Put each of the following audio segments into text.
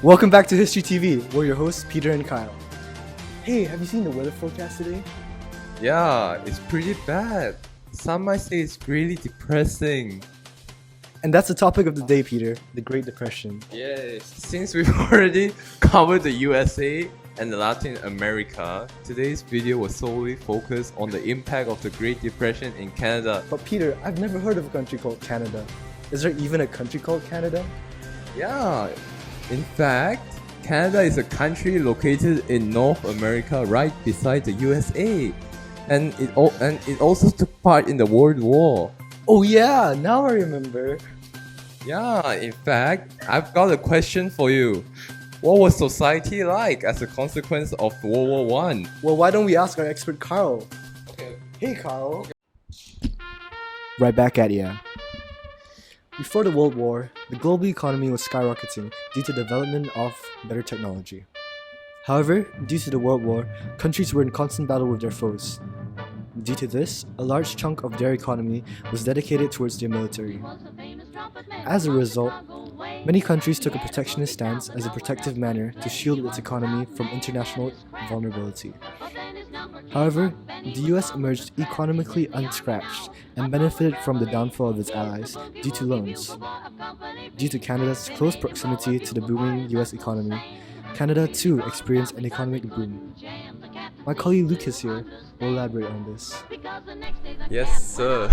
Welcome back to History TV. We're your hosts, Peter and Kyle. Hey, have you seen the weather forecast today? Yeah, it's pretty bad. Some might say it's really depressing. And that's the topic of the day, Peter, the Great Depression. Yes, since we've already covered the USA and Latin America, today's video was solely focused on the impact of the Great Depression in Canada. But Peter, I've never heard of a country called Canada. Is there even a country called Canada? Yeah, in fact, Canada is a country located in North America right beside the USA. And it also took part in the World War. Oh yeah, now I remember. Yeah, in fact, I've got a question for you. What was society like as a consequence of World War One? Well, why don't we ask our expert Carl? Okay. Hey Carl. Right back at ya. Before the World War, the global economy was skyrocketing due to the development of better technology. However, due to the World War, countries were in constant battle with their foes. Due to this, a large chunk of their economy was dedicated towards their military. As a result, many countries took a protectionist stance as a protective manner to shield its economy from international vulnerability. However, the US emerged economically unscratched and benefited from the downfall of its allies due to loans. Due to Canada's close proximity to the booming US economy, Canada too experienced an economic boom. My colleague Lucas here will elaborate on this. Yes, sir.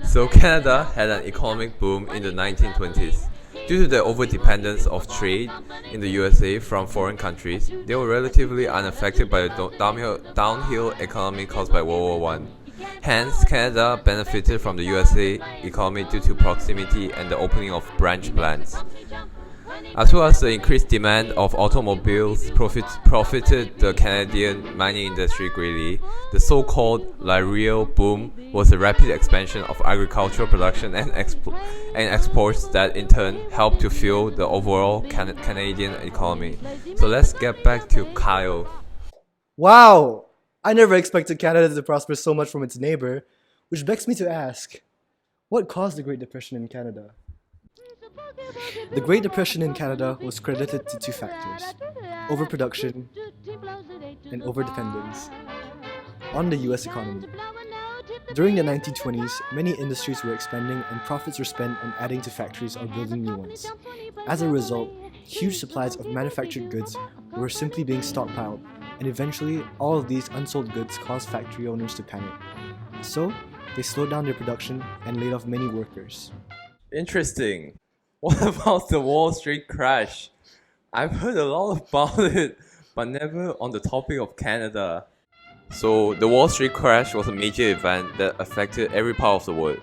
So Canada had an economic boom in the 1920s. Due to the overdependence of trade in the USA from foreign countries, they were relatively unaffected by the downhill economy caused by World War One. Hence, Canada benefited from the USA economy due to proximity and the opening of branch plants. As well as the increased demand of automobiles profited the Canadian mining industry greatly. The so-called Laurier boom was a rapid expansion of agricultural production and exports that in turn helped to fuel the overall Canadian economy. So let's get back to Kyle. Wow! I never expected Canada to prosper so much from its neighbor, which begs me to ask, what caused the Great Depression in Canada? The Great Depression in Canada was credited to two factors: overproduction and overdependence on the US economy. During the 1920s, many industries were expanding and profits were spent on adding to factories or building new ones. As a result, huge supplies of manufactured goods were simply being stockpiled, and eventually all of these unsold goods caused factory owners to panic. So, they slowed down their production and laid off many workers. Interesting. What about the Wall Street crash? I've heard a lot about it, but never on the topic of Canada. So, the Wall Street crash was a major event that affected every part of the world.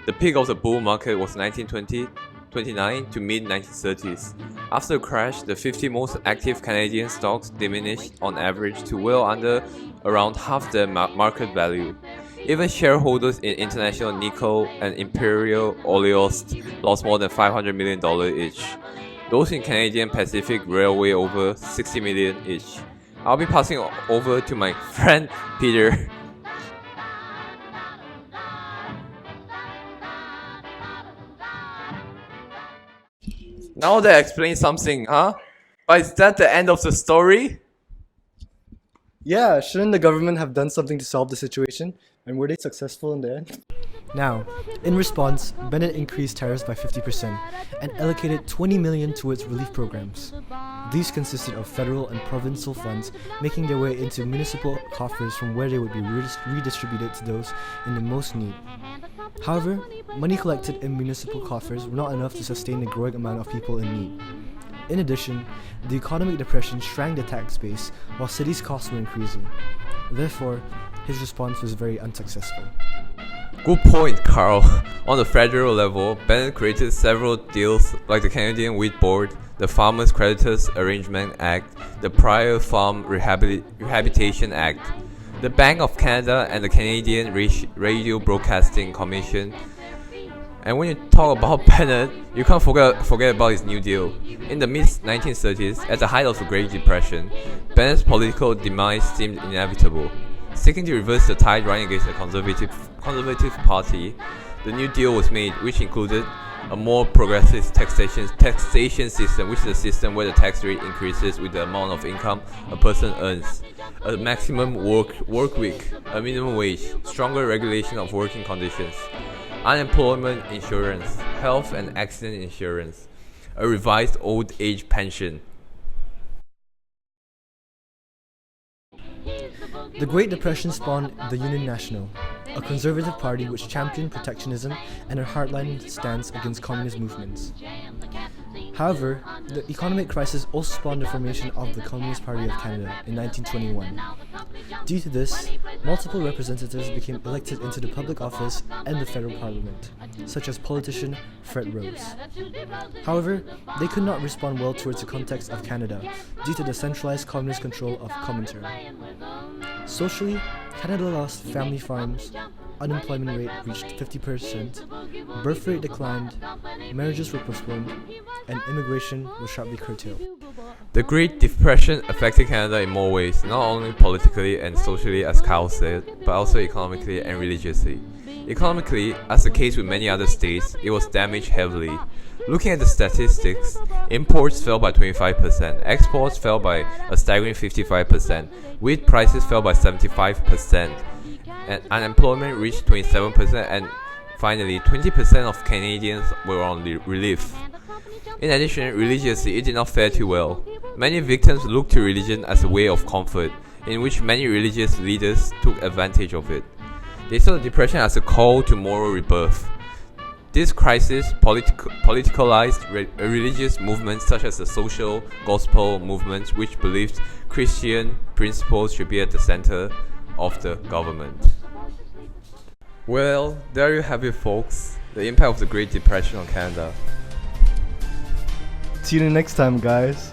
The peak of the bull market was 1929 to mid-1930s. After the crash, the 50 most active Canadian stocks diminished on average to well under around half their market value. Even shareholders in International Nickel and Imperial Oleost lost more than $500 million each. Those in Canadian Pacific Railway over $60 million each. I'll be passing over to my friend Peter. Now that I explained something, huh? But is that the end of the story? Yeah, shouldn't the government have done something to solve the situation? And were they successful in the end? Now, in response, Bennett increased tariffs by 50% and allocated $20 million towards relief programs. These consisted of federal and provincial funds making their way into municipal coffers from where they would be redistributed to those in the most need. However, money collected in municipal coffers were not enough to sustain the growing amount of people in need. In addition, the economic depression shrank the tax base while cities' costs were increasing. Therefore, his response was very unsuccessful. Good point, Carl. On the federal level, Bennett created several deals like the Canadian Wheat Board, the Farmers Creditors Arrangement Act, the Prairie Farm Rehabilitation Act, the Bank of Canada, and the Canadian Radio Broadcasting Commission. And when you talk about Bennett, you can't forget about his New Deal. In the mid-1930s, at the height of the Great Depression, Bennett's political demise seemed inevitable. Seeking to reverse the tide running against the Conservative Party, the New Deal was made, which included a more progressive taxation system, which is a system where the tax rate increases with the amount of income a person earns, a maximum work week, a minimum wage, stronger regulation of working conditions, unemployment insurance, health and accident insurance, a revised old age pension. The Great Depression spawned the Union National, a conservative party which championed protectionism and a hardline stance against communist movements. However, the economic crisis also spawned the formation of the Communist Party of Canada in 1921. Due to this, multiple representatives became elected into the public office and the federal parliament, such as politician Fred Rose. However, they could not respond well towards the context of Canada due to the centralized communist control of Comintern. Socially, Canada lost family farms, unemployment rate reached 50%, birth rate declined, marriages were postponed, and immigration was sharply curtailed. The Great Depression affected Canada in more ways, not only politically and socially as Kyle said, but also economically and religiously. Economically, as the case with many other states, it was damaged heavily. Looking at the statistics, imports fell by 25%, exports fell by a staggering 55%, wheat prices fell by 75%, and unemployment reached 27%, and finally 20% of Canadians were on relief. In addition, religiously, it did not fare too well. Many victims looked to religion as a way of comfort, in which many religious leaders took advantage of it. They saw the Depression as a call to moral rebirth. This crisis politicalized religious movements such as the social gospel movement, which believed Christian principles should be at the center of the government. Well, there you have it, folks. The impact of the Great Depression on Canada. See you next time, guys.